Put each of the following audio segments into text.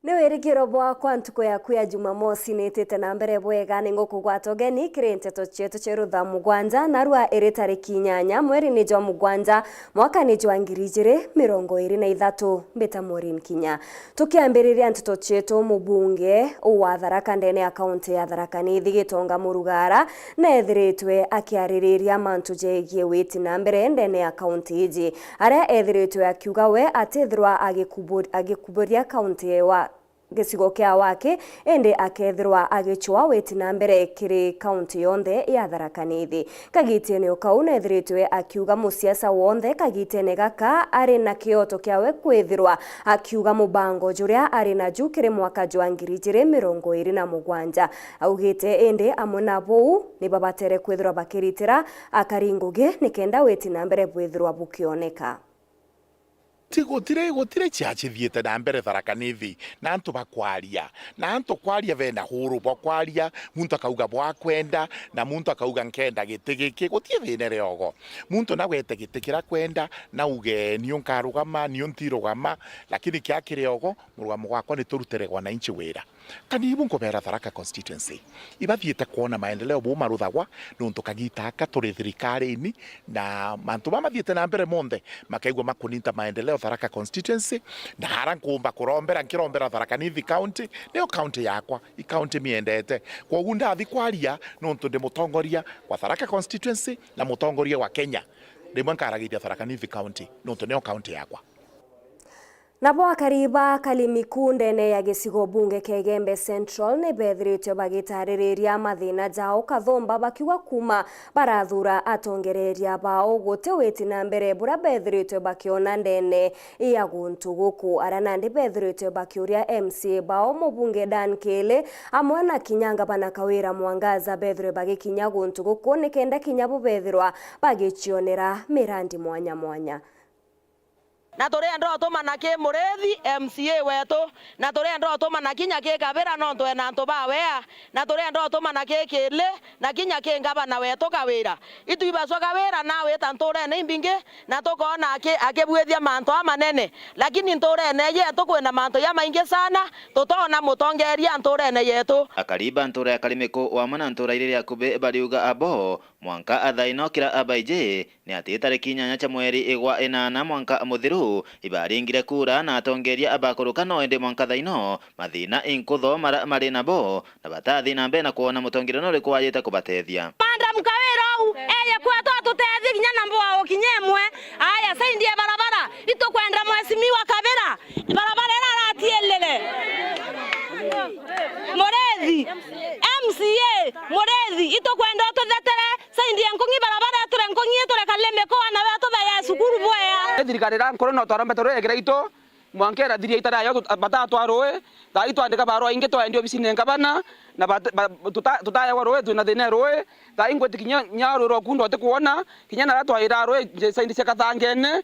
Ni wirigiro bwakwa ntuko yaku ya Jumamosi nitite na mbere bwega ningukugwata ugeni kiri nteto cietu ceru thaa mugwanja narua iri tariki 8 mweri ni jwa mugwanja mwaka ni jwa 2023 mbita Maureen Kinya tukiambiriria nteto cietu mubunge wa Tharaka ndene ya kaunti ya Tharaka Nithi Gitonga Murugara na ethiritwe akiaririria mantu jegie witi na mbere ndene ya kaunti iji aria ethiritwe akiuga we atithirwa agikuburia kaunti wa gicigo kia wake ende akethirwa agichwa weti na mbere kiri kaunti yonthe ya Tharaka Nithi kagitene kau nethiritwe akiuga musiasa wonthe kagitene gaka ari na kioto kiawe kwithirwa akiuga mubango juria ari na ju kiri mwaka jwa 2027 augite ende amona bou ni babatere kwithirwa bakiritira akaringuge nikenda weti na mbere bwithirwa bukioneka gutire ciacithiete na mbere Tharaka Nithi na antu bakwaria na antu kwaria vena huru bakwaria muntu akauga bwakwenda na muntu akauga nkenda giti giki gutie thine riogo muntu na wete giti kira kwenda na uge ni unkarugama ni untirugama lakini kia kiriogo murugamo gwakwa ni turutere gwa wananchi wira kanibu nkobera Tharaka constituency ibathiete kuona maendeleo bu maruthagwa nuntu kagitaka turi thirikari-ini na mantu mamathiete na mbere monthe makaigwa makuninta maendeleo Tharaka constituency na harankumba kurombera nkirombera Tharaka Nithi county niyo county yakwa i county miendete kwa ugunda thi kwaria nuntu ndi mutongoria wa Tharaka constituency na mutongoria wa Kenya ndimwe nkaragiria Tharaka Nithi county nuntu niyo county yakwa. Nabo akariba kalimiku ndene ya gicigo bunge Kegembe Central ni bethiritwe bagitaririria mathina jao kathomba bakiuga kuma barathura atongereria bao gute weti na mbere bura bethiritwe bakiona ndene ya guntu guku arana ndi bethiritwe bakiuria MCA bao mubunge Dan Kele amwe na Kinyanga bana Kawira Mwangaza bethiritwe bagikinya guntu guku nikenda kinya bubethirwa bagichionera mirandi mwanya mwanya na turia ndo tuma na ke Murethi MCA wetu na turia ndo tuma na Kinya ke Kawira no ntwe na ntu bawea na turia ndo tuma na ke Kele na Kinya ke Ngabana wetu Kawira itu ibaswa Kawira na weta ntore ne imbinge na tukona akebwethia manto amanene lakini ntore ne yetu kwena manto ya maingi sana tutona mutongeria ntore ne yetu akariba ntore akalimeko wa mana ntore ile yakube bariuga abo mwanka athainokira abaije ni ati tariki 8 cha mweri igwa 8 mwanka muthiru ibaringire kura na atongeria abakuruka no ende mwanka thaino mathina inkutho mari nabo na batathi na mbena kuona mutongire no rikwajite kubatethia panda mkawira au eye kwetu atutethi kinya nambo wao kinyemwe aya saindie barabara itokwenda mwesimiwa Kawira barabara ira ratielele Murethi MCA Murethi itokwenda tuthetere saindie nkungi barabara ture nkungi ture kalemeko na wetu baya sukuru boya thirikari rankoro no twarambe tore egira ito mwankera thiria itara yo batatu aroe thai twandika barua inge twaendio bicine Ngabana na tutaya waroe tuna thine roe thai ngweti kinya nyaro ro kundo te kuona kinya na twaira roe saindi cia kathangene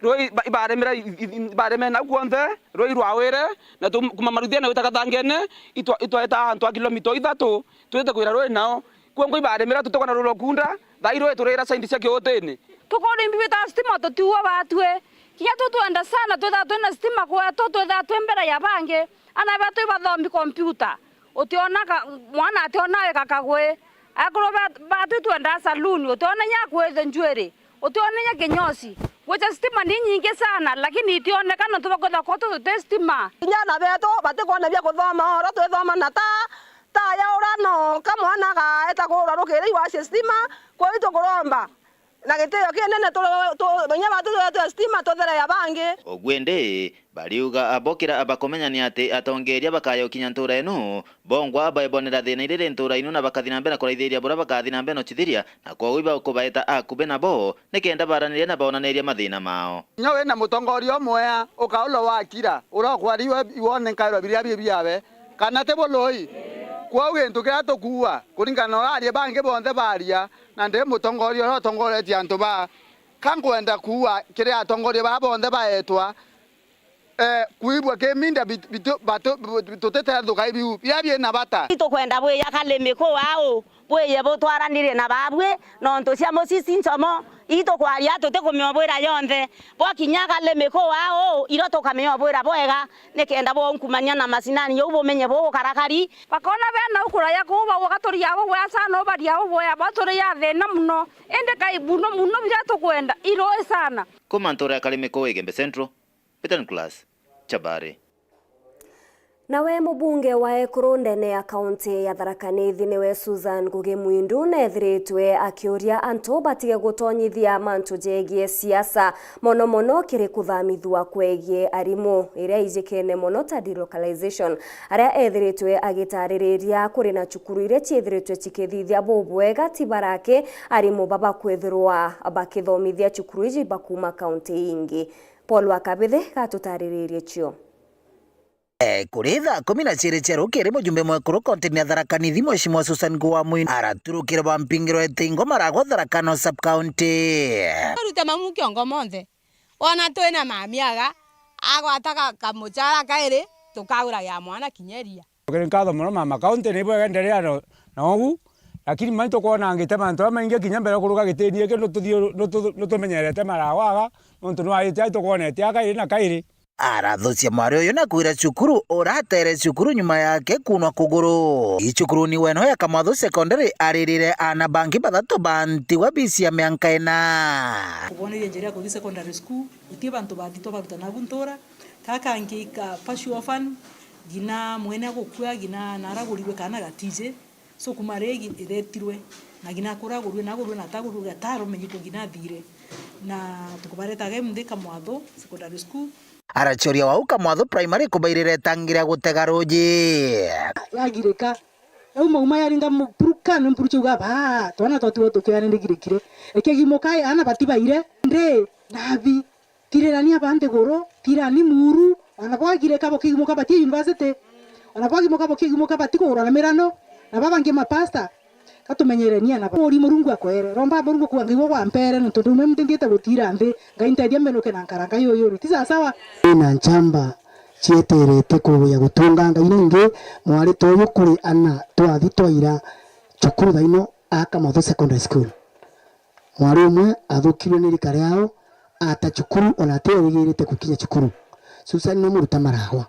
roi baremera na kuonthe roi rwawire na kuma maruthia na utakathangene itwaeta antu kilomita 3 twete kwira roi nao kuongo ibaremera tutokana ro kunda thai roi turira saindi cia kiotene tukori mbita stima tutuwa batwe kia tutwenda sana twetha twena stima kwetu twetha twembere ya bange ana batu bathomi computer utionaka mwana ationawe kakagwe akoro batu twenda saluni utiona nyakwethe njwere utiona nya kinyosi wecha stima ni nyingi sana lakini itionekana tubakotha koto tute stima nyana beto batikona bya kuthoma ora twethoma na ta ya urano kamwana ga etakora rukire iwa stima kwa ito kuromba na giteo kienene to banya batu stima tothere ya bange ogwende bariuga abokira abakomenya ni ati atongeria bakayo kinya ntura eno bongwa baibonera thina irire ntura ino na bakathina mbena kuraithiria bura bakathina mbeno chithiria na kwa uiba kubaeta akube nabo nikenda baraniria na baonaneria mathina mao nyawe na mutongoria omwe ukaulo wakira urakwariwe iwone nkairo biria biawe kana te boloi kwa wintu kira tukua kuringana orarie bange bonthe baria na ndi mutongoria no tongoretie antu ba kankwenda kuwa kira atongoria ba bonthe baetwa kuibwa ke minda tutete thukai biu bia na bata itokwenda bwe yakalemeko wao bwe yebo twaranire na babwe no nto cia musisi nchomo ito kwaria tote kumyobwira yonthe bo kinyaga le meko wao iro to kamyobwira boega nekenda bo nkumanya na masinani yo bomenye bo karakari bakona bena ukura ya kuba wagatori yabo wasa no bari yabo boya batori ya thena muno ende kai buno muno birato kwenda iro sana Komantora Kalimeko Egembe Central Peter Nicholas Chabare. Nawe mubunge wa Ekuru ndene ya kaunti ya Tharaka Nithi niwe Susan Ngugi Mwindu nethiritwe akiuria antu batige gutonyithia mantu jegie siasa mono kiri kuthamithwa kwegie arimu iria ijikene mono ta delocalization aria ethiritwe agitaririria kuri na cukuru iria ciethiritwe cikithithia bubwega tibarake arimu baba kwethirwa bakithomithia cukuru iji bakuma kaunti ingi. Paul Wakabithe gatutariririe cio. Kuri thaa 12 cia rukiri mujumbe mwekuru kontini ya Tharaka Nithi Mheshimiwa Susan Ngugi Mwindu araturukire bampingiro etingo maragwa Tharaka no sub county ruta mamu kiongo monthe ona twena mamiaga agwataka kamuchara kairi tukaura ya mwana kinyeria nkatho muno mama county ni bwega nderea na ogu lakini maito kuona ngite mantu mainge kinya mbere kuruga gitinie ke nutumenyerete maragwaga nontu no ayite aito kuona tia kairi na kairi arathucia mwari uyu na kwira cukuru uratere cukuru nyuma yake kunwa kuguru icukuru ni weno ya Kamwatho secondary aririre ana bangi bathatu bantiwa bisi ya mianka ina kubonire njira ku secondary school utie bantu batito barutana guntora kaka ngika passion fan gina mwene gukua gina naraguriwe kana gatije so kumaregi iretirwe na gina kuragurwe na taguru gataro menyiko gina thire na tukubareta game ndi Kamwatho secondary school arachoria wau Kamwatho primary kubairire tangira gutega ruji yagireka uma yaringa mupuruka mpuruchu gaba twana twatu tukirane ndigirikire ekegimokai ana batibaire nde nabi tirerani abande goro tirani muru ana kwagireka bokigimoka bati university ana kwagimoka bokigimoka bati goro na mirano na babange mapasta katumenyerenia na bori murungu akwere romba murungu kuangiwo kwa mpere ntondu memtingite gutira nthi ngaintedia menuke na nkaranga yoyo ti sawa na nchamba cieterete kuya gutunga ngai ningi mwari toyo kuri ana twathi twaira cukuru thaino a Kamwatho secondary school mwari umwe athukirwe ni rikari yao ata cukuru ona terigirite kukinya cukuru Susan no muruta maragwa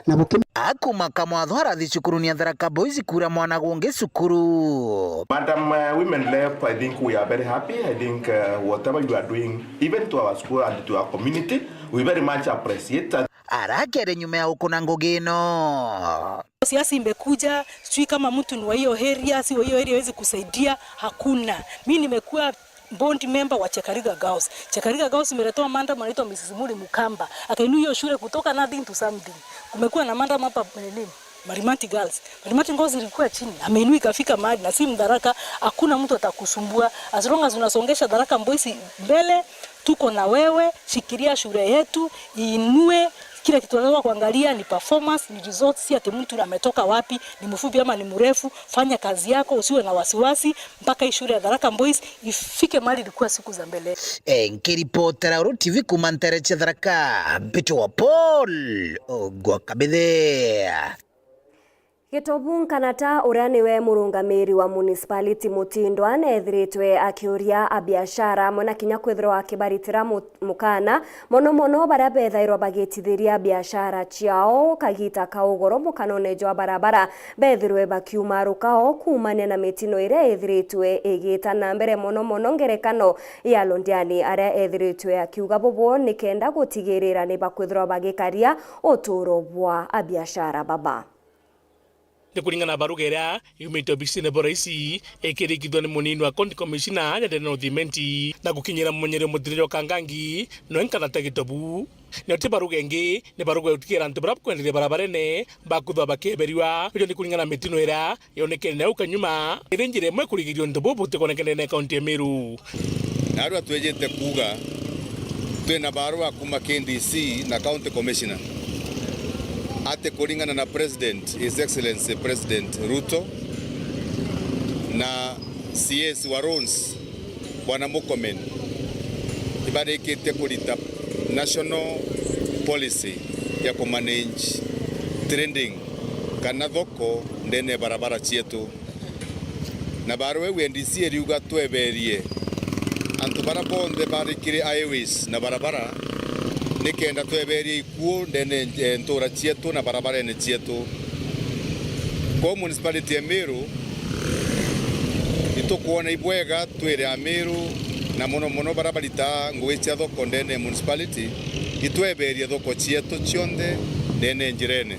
na buke akuma Kamwatho arathi cukuru ni Tharaka Boys kura mwana gonge cukuru. Madam Women Left, I think we are very happy. I think whatever you are doing, even to our school and to our community, we very much appreciate that. Arakere nyuma ya ukuna Ngugi no siasa imekuja, sijui kama mtu ni wa hiyo area, si wa hiyo area hawezi kusaidia, hakuna. Mimi nimekuwa board member wa Chekariga Girls. Chekariga Girls imeletoa manda anaitwa Mrs. Muli Mukamba. Akainua hiyo shule kutoka nothing to something. Kumekuwa na manda hapa nini? Marimanti Girls. Marimanti Girls ilikuwa chini. Ameinua ikafika mahali na si Tharaka, hakuna mtu atakusumbua. As long as unasongesha Tharaka Boys mbele, tuko na wewe, shikilia shule yetu, iinue. Kila kitu tunataka kuangalia ni performance, ni results, si ati mtu ametoka wapi, ni mfupi ama ni mrefu. Fanya kazi yako, usiwe na wasiwasi mpaka shule ya Tharaka Boys ifike mahali ilikuwa siku za mbele. Nkiripotera Uru TV kumantere cha Tharaka, Mpito wa Paul Wakabithe. Gitobu Kanata uria niwe murungamiri wa municipality Mutindwa nethiritwe akiuria abiashara mona kinya kwithirwa akibaritira mukana mono baria bethairwo bagitithiria biashara ciao kagita kaugoro mukanone jwa barabara bethirwe bakiuma rukao kumania na mitino iria ethiritwe igita na mbere mono ngerekano ya Londiani aria ethiritwe akiuga bobo nikenda gutigirira ni bakwithirwa bagikaria uturo bwa abiashara baba. Ni kulingana baruga iria yumite obisine boraisi ekirikithwa ni munini wa county commissioner ya North Imenti na gukinyira mumenyeri mutiriro Kangangi no enkanata Gitobu ni oti baruga ingi ni baruga utikira antu barap kwenderia barabarene bakuthwa bakeberiwa byo ni kulingana mitino iria yonekene ukanyuma irenjire mwe kurigirio ndobo butekonekene na county Meru naru atwejete kuga twena barua kuma KDC na county commissioner ate kulingana na President, His Excellency President Ruto na CS Warons Bwana Mukomen ibarikite kulita national policy ya kumanage trending kana thoko ndene barabara cietu na barwe NDC eriuga tweberie antu bara bonde barikire highways na barabara nikenda tweberie ikuo ndene ntura cietu na barabara ene cietu ko municipality ya Meru itukuona ibwega twire a Meru na muno barabarita ngugi cia thoko ndene municipality itweberie thoko cietu cionde ndene njirene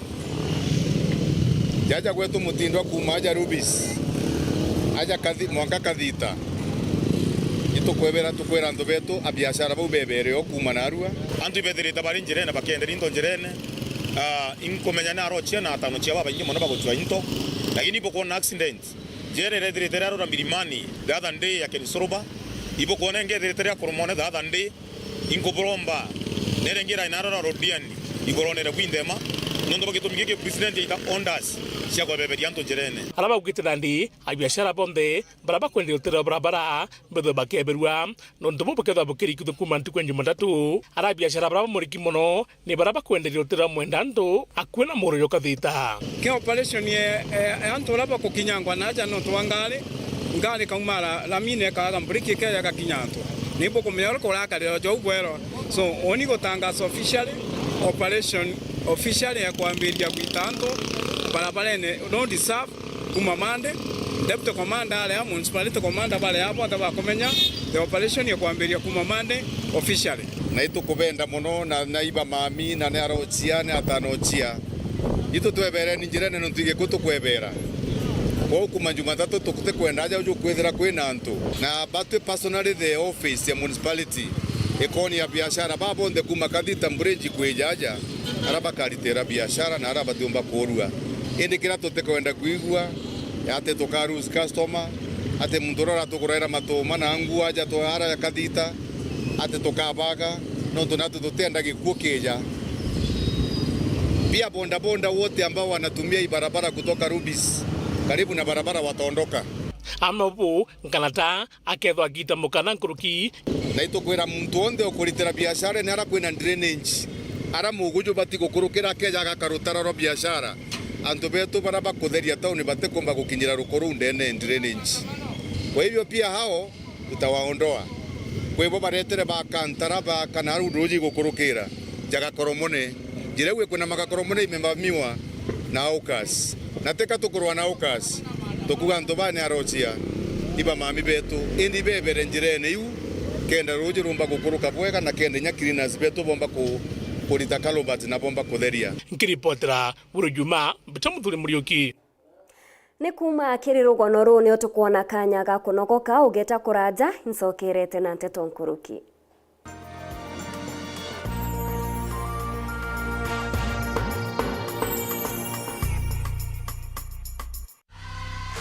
jaja gwetu mutindwa kuma aja Rubis aja mwanka Kathita itukwebera tukwera andu betu a biashara bau bebere okuma narua antu ibethirite bari njirene bakendera into njirene inkomenya na rochia na atano cia baba ingi mono bagotwa into lakini ipo kuona accident jere redrite raro milimani the other day ya Kenisoroba ipo kuona ngedrite ya Koromone the other day inkobromba nerengira inarora rodiani igoronera kwindema nondo bagitumigike president ita ondas cia gobeberia antu njirene araba ugitira ndi abiashara bonde baraba kwendera utera barabara betho bakeberwa nondo boketha bokiri kuma ntu kwenje matatu ara biashara baraba muriki mono ni baraba kwendera utera mwendando akwena moroyo Kathita ke operation ye antu laba kukinyangwa naja no twangale ngale kaumara la mine ka mbriki ke ya kakinyanto nipo kumeyoro kolaka leo jo bwero so oni gotangaza officially operation officially ya kuambiria kuitanto barabarene no deserve kuma mande deputy commander ale municipality commander bale hapo atabakomenya the operation ya kuambiria kuma mande officially na itukubenda muno na naiba mami na narochiane atanochia itu twebere njirene no ntige kutukwebera kwa kuma Jumatatu tukute kwenda aja uju kwethera kwina antu na batwe personally the office ya municipality ekoni ya biashara babonde kuma Kathita mbreji kwejaja araba karitera biashara na araba tiomba korua ende kira tote kwenda kuigua ate tokarus customer ate mundorora tokorera matoma na angu aja to ara ya Kathita ate tokabaga no tonato totenda gikukeja pia bonda wote ambao wanatumia barabara kutoka Rubis karibu na barabara wataondoka amabu nkanata akethwa gita mukana nkuruki na itokwera muntu onde okuritera biashara ni ara kwina drainage ara mugujo batiko kurukira keja gakarutara ro biashara antu betu baraba kutheria tauni batekomba gukinyira rukuru ndene drainage kwa hivyo pia hao tutawaondoa kwa hivyo baretere bakantara bakanaru roji gukurukira jaga Koromone jirewe kuna makakoromone imembamiwa na aukas nateka tukurwa na aukas tokuga ntobane arochia iba mami betu indi bebere njirene yu kenda roji rumba gukuruka bwega na kenda nyakirinas betu bomba kurita Kalobert na bomba kutheria nkiripotera burujuma bitamuthuri murioki ni kuma kirirugono ru ni utukuona kanya ga kunogoka ugeta kuraja insokerete na nteto nkuruki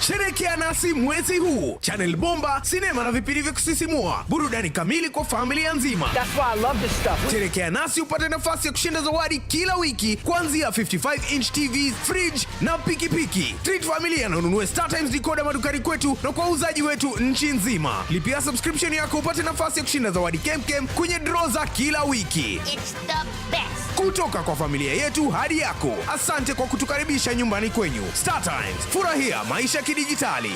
Sherekea nasi mwezi huu. Channel Bomba, sinema na vipindi vya kusisimua. Burudani kamili kwa familia nzima. That's why I love this stuff. Sherekea nasi upate nafasi ya kushinda zawadi kila wiki kuanzia 55-inch TV, fridge na pikipiki. Treat familia na ununue StarTimes decoder madukani kwetu na kwa uzaji wetu nchi nzima. Lipia subscription yako upate nafasi ya kushinda zawadi kemkem kwenye draw za kila wiki. It's the best. Kutoka kwa familia yetu hadi yako. Asante kwa kutukaribisha nyumbani kwenyu. StarTimes, furahia maisha kidijitali.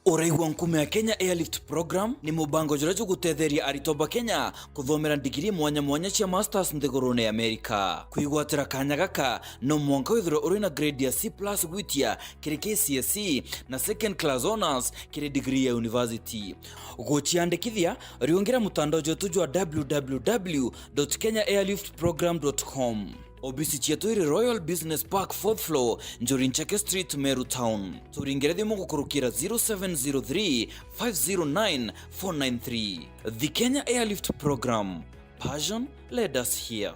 Uraigwa nkume ya Kenya Airlift Program ni mubango jurajo gutetheria aritoba Kenya kuthomera digiri mwanya cia masters nthigurune ya Amerika. Kuigwatira kanya gaka no mwanka withiro uri na grade ya C+ gwitia kiri KCSE na second class honors kiri degree ya university. Guchiandikithia riungira mutandao jotu jwa www.kenyaairliftprogram.com. Obisi chetu iri Royal Business Park 4th floor, Njorincheke Street, Meru Town. Turingere thimu gukurukira 0703 509 493. The Kenya Airlift Program. Passion led us here.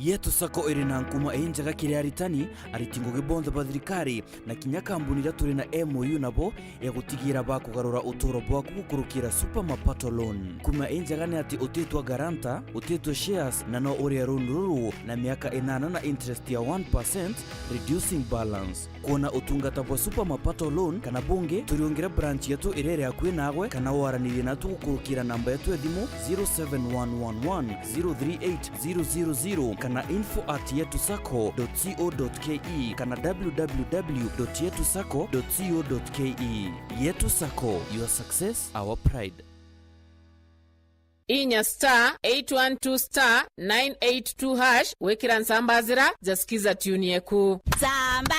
Yetu sako iri na nkuma enjaga kiri aritani aritingo gibonda badrikari na kinya kambuni ra turi na MOU nabo ya gutigira ba kugarura utoro bwa gukurukira super mapato loan. Kuma enjaga ni ati utetwa garanta, utetwa shares na no uri runuru na miaka 8 na interest ya 1% reducing balance. Kuona utungata bwa super mapato loan kana bunge turiongera branch yetu irere akwe nagwe kana waranire na tugukurukira namba yetu ya thimu 07111 038 000 kana info@yetusacco.co.ke kana www.yetusacco.co.ke. Yetu Sacco, your success, our pride. Inya *812*982# wekira nsambazira jasikiza tune yeku Samba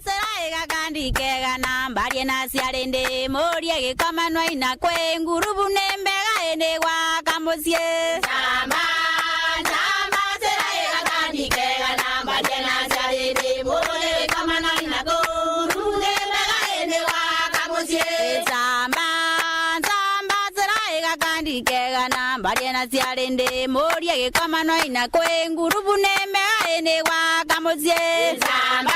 sera gandi kega namba liena sialende morie ge kama no ina kwe ngurubu nembega ene wa kamosie Samba sera gandi kega namba liena sialende morie ge kama no ina ngurubu nembega ene wa kamosie Samba kega namba liena sialende morie ge kama no ina kwe ngurubu nembega ene wa kamosie Samba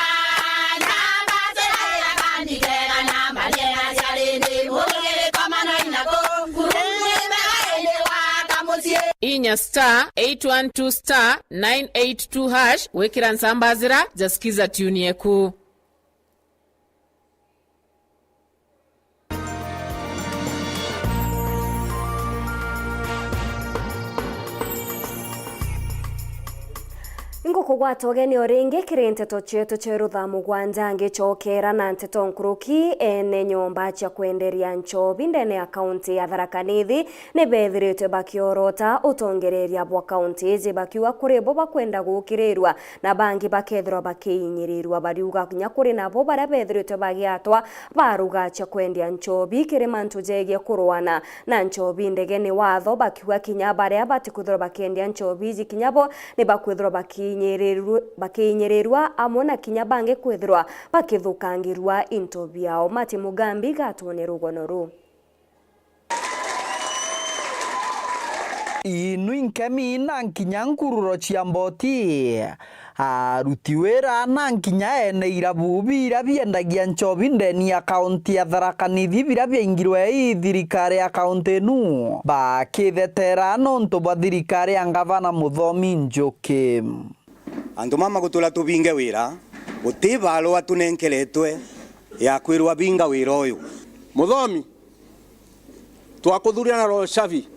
sera gandi kega namba liena sialende morie ge kama no ina ngurubu nembega ene wa kamosie Inya *812*982# wekira nsambazira jasikiza tune yeku Ngukugwata ogeni oringi kirinteto chetu cherutha mugwanja ngichokera na nteto nkuruki ene nyomba cha kwenderia nchobi ndene akaunti ya Tharaka Nithi ni bethiritwe bakiorota utongereria bwa akaunti iji bakiwa kuri bo bakwenda gukirirwa na bangi bakethirwa bakiinyirirwa bariuga nya kuri nabo bara bethiritwe bagiatwa baruga cha kwendia nchobi kiri mantu jegie kurwana na nchobi ndegeni watho bakiwa kinya baria batikuthirwa bakendia nchobi iji kinyabo ni bakwithirwa bakinyererwa amona kinya bange kwithirwa bakithukangirwa into biao Mati Mugambi gatone rugonoru inu inkemi na nkinya nkururo chiamboti aruti wera na nkinya ene irabu bira biendagia nchobi ndeni akaunti ya Tharaka Nithi bira biingirwe thirikari akaunti nu bakithetera nonto ba thirikari angavana Muthomi Njuki andu mama gutula tubinge wira gutibalo atunenkeretwe ya kwirwa binga wira uyu Muthomi twakuthuria na ro shavi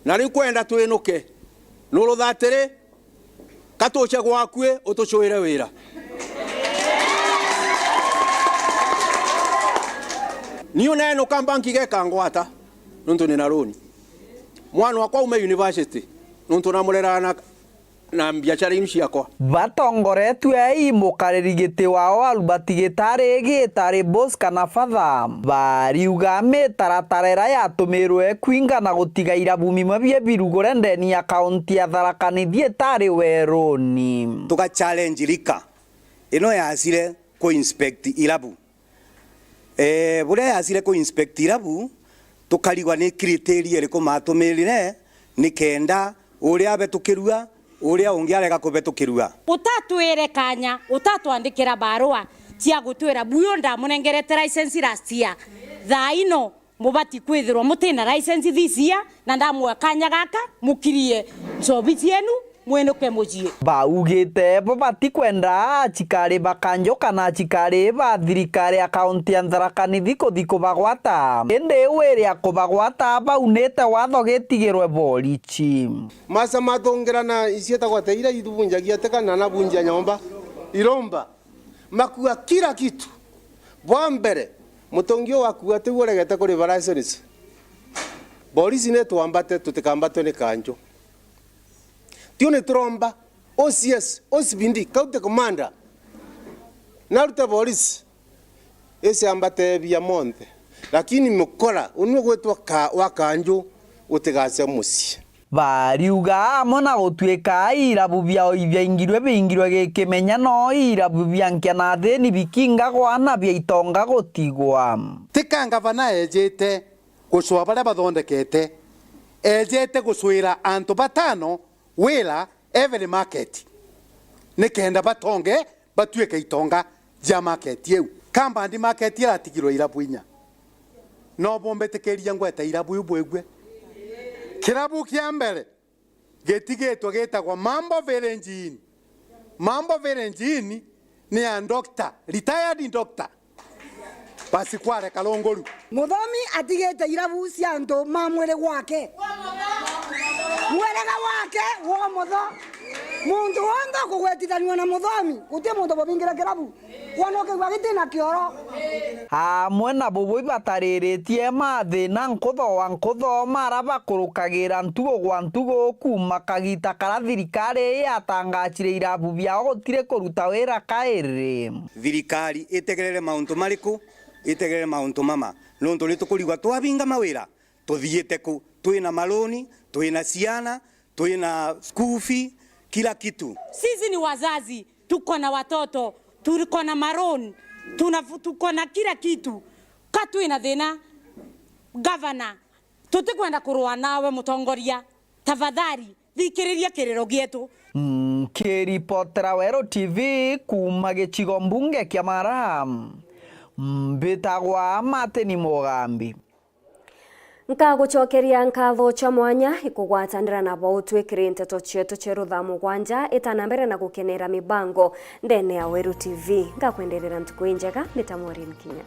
na ri kwenda twinuke nuruthatire katuche gwakue utucwire wira niyo neno kambanki geka ngwata nuntu ni na roni mwana wakwa ume university nuntu namurera na biashara inu ciakwa batongoretwe imukariri giti wao Albert Gitari boss kana father bariuga mitaratara yatumirwe kwinga na gutiga irabu mimwe bie birugore ndeni akaunti ya Tharaka Nithi etari weroni tuka challenge rika ino yasire ko inspect irabu buria yasire ko inspect irabu tukarigwa ni criteria riko matumirire ni kenda uria betukirua uria ungiarega kubetukirua utatwire kanya utatwandikira barua cia gutwira buyo ndamunengerete license last year thaino mubati kwithirwa mutina license this year na ndamwe kanya gaka mukirie njobi cienu mwenuke mujie baugite bo bati kwenda chikari bakanjo kana chikari ba thirikari akaunti ya Tharaka Nithi kuthiko bagwata ende weria kubagwata baunete watho getigirwe borichi masa matongerana isieta gwateira idubunjagia tekana na bunja nyomba iromba makua kila kitu bwa mbere mutongio wakua teguregete kuri baraceris borisi netwambate tutikambate ne kanjo tione tromba OCS OCBD county commander narute polisi ese ambate bia monte lakini mukora unwe gwetwa ka wakanju utigase musi bariuga amona gutwika irabu biao ibyaingirwe bingirwe gikimenya no irabu byankia na theni bikinga gwana bya itonga gutigwa tikanga bana ejete guswa bara bathondekete ejete guswira antu batano wila every market nikenda batonge batweke itonga ja market yeu kamba ndi market ya tigiro irabu inya no bombe tekeria ngweta irabu yubwegwe kirabu kia mbere getigetwa getagwa Mambo Verenjini ni a doctor retired doctor basi kware Kalongoru Muthomi atigete irabu cia antu mamwire gwake mwerega wake wo motho muntu wanda kugwetithaniwa na muthomi gutie muntu babingira kirabu wanoke gwagite na kioro amwe na bobo ibatarĩrĩtie mathĩna nkũthoma arĩa bakũrũkagĩra ntugo gwa ntugo kuma kagita kara thirikari yatangachire irabu biao gũtirĩ kũruta wĩra kaĩrĩ. Thirikari ĩtegerere maũndũ marĩkũ ĩtegerere maũndũ mama nontu nĩ tũkũrigwa twabinga mawĩra tuthiĩte kũ twĩna maloni twĩna ciana twĩna school fee kila kitu. Sisi ni wazazi, tuko na watoto, tuko na maroon, tuko na kila kitu. Katu ina thina governor, tutikwenda kurua nawe mutongoria. Tafadhali thikiriria kiriro gietu. Kiripotera Wero TV kuma gĩcigo mbunge kĩa Maram. Mbitagwa Mateni Mugambi. Nkagucokeria nkatho cha mwanya ikugwatanira na bo twikire nteto cietu ceru thaa mugwanja itana mbere na gukenera mibango ndene ya Wero TV. Ngakwenderera ntuku njega nitamwari Mkinya.